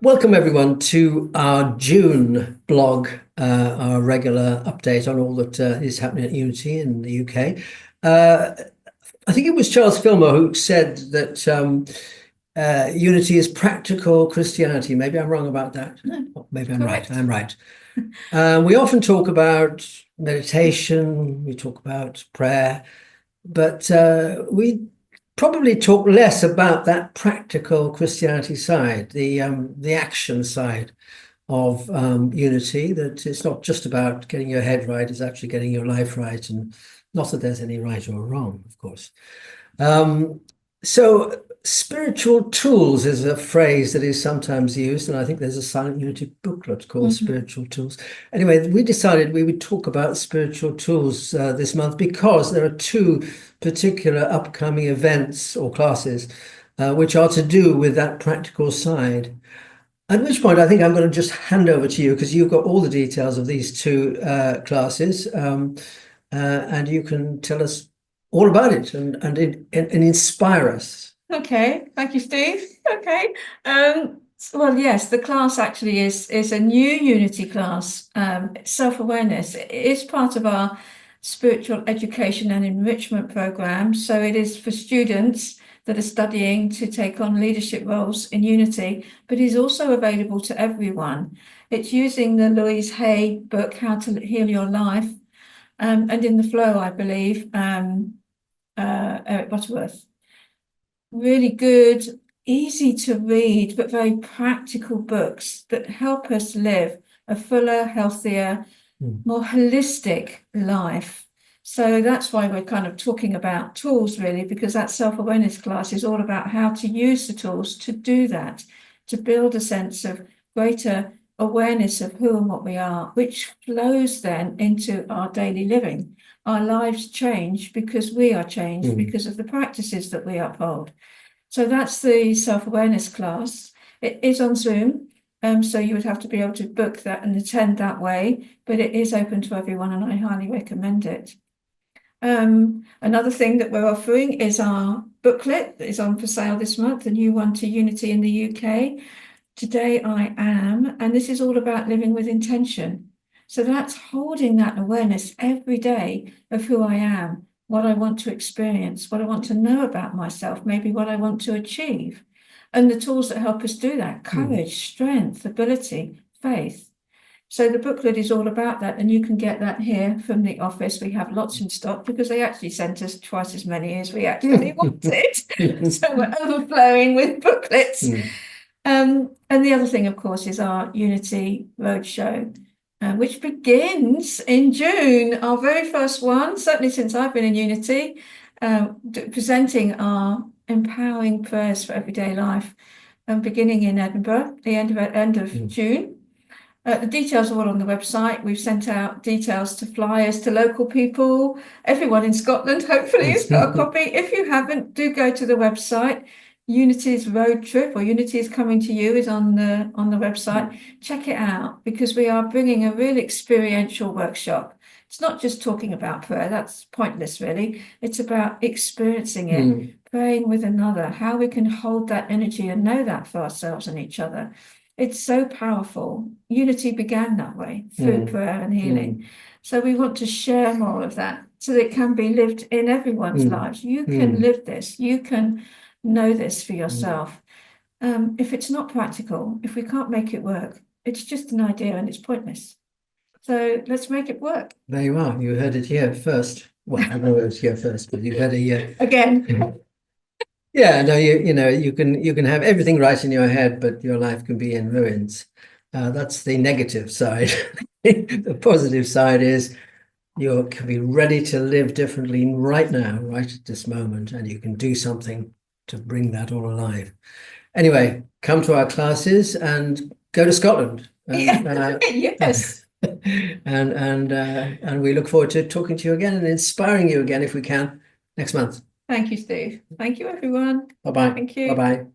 Welcome everyone to our June blog, our regular update on all that is happening at Unity in the UK. I think it was Charles Fillmore who said that Unity is practical Christianity. Maybe I'm wrong about that. No, Maybe I'm correct. right. I'm right. We often talk about meditation, we talk about prayer, but we probably talk less about that practical Christianity side, the action side of Unity, that it's not just about getting your head right, it's actually getting your life right, and not that there's any right or wrong, of course. So spiritual tools is a phrase that is sometimes used, and I think there's a Silent Unity booklet called Spiritual Tools. Anyway, we decided we would talk about spiritual tools this month because there are two particular upcoming events or classes which are to do with that practical side. At which point I think I'm going to just hand over to you because you've got all the details of these two classes, and you can tell us all about it and inspire us. Okay, thank you, Steve. Okay. Well, yes, the class actually is a new Unity class. Self-awareness. It is part of our spiritual education and enrichment program. So it is for students that are studying to take on leadership roles in Unity, but is also available to everyone. It's using the Louise Hay book, How to Heal Your Life, and in the flow, I believe, Eric Butterworth. Really good, easy to read, but very practical books that help us live a fuller, healthier, more holistic life. So that's why we're kind of talking about tools, really, because that self-awareness class is all about how to use the tools to do that, to build a sense of greater awareness of who and what we are, which flows then into our daily living. Our lives change because we are changed because of the practices that we uphold. So that's the self-awareness class. It is on Zoom, so you would have to be able to book that and attend that way, but it is open to everyone and I highly recommend it. Another thing that we're offering is our booklet that is on for sale this month, the new one to Unity in the UK. Today I Am, and this is all about living with intention. So that's holding that awareness every day of who I am, what I want to experience, what I want to know about myself, maybe what I want to achieve, and the tools that help us do that: courage, strength, ability, faith. So the booklet is all about that, and you can get that here from the office. We have lots in stock because they actually sent us twice as many as we actually wanted. So we're overflowing with booklets. And the other thing, of course, is our Unity Roadshow, which begins in June, our very first one, certainly since I've been in Unity, presenting our empowering prayers for everyday life, beginning in Edinburgh, the end of June. The details are all on the website. We've sent out details to flyers to local people. Everyone in Scotland, hopefully, has got a copy. If you haven't, do go to the website. Unity's road trip, or Unity is coming to you, is on the website. Check it out, because we are bringing a real experiential workshop. It's not just talking about prayer, that's pointless really. It's about experiencing it, praying with another, how we can hold that energy and know that for ourselves and each other. It's so powerful. Unity began that way, through prayer and healing. So we want to share more of that so that it can be lived in everyone's lives. You can live this, you can know this for yourself. If it's not practical, if we can't make it work, it's just an idea and it's pointless. So let's make it work. There you are. You heard it here first. Well, I know it was here first, but you heard it Again. Yeah, no, you can have everything right in your head, but your life can be in ruins. That's the negative side. The positive side is you can be ready to live differently right now, right at this moment, and you can do something to bring that all alive. Anyway, come to our classes and go to Scotland. Yes. And we look forward to talking to you again and inspiring you again if we can next month. Thank you, Steve. Thank you, everyone. Bye-bye. Thank you. Bye-bye.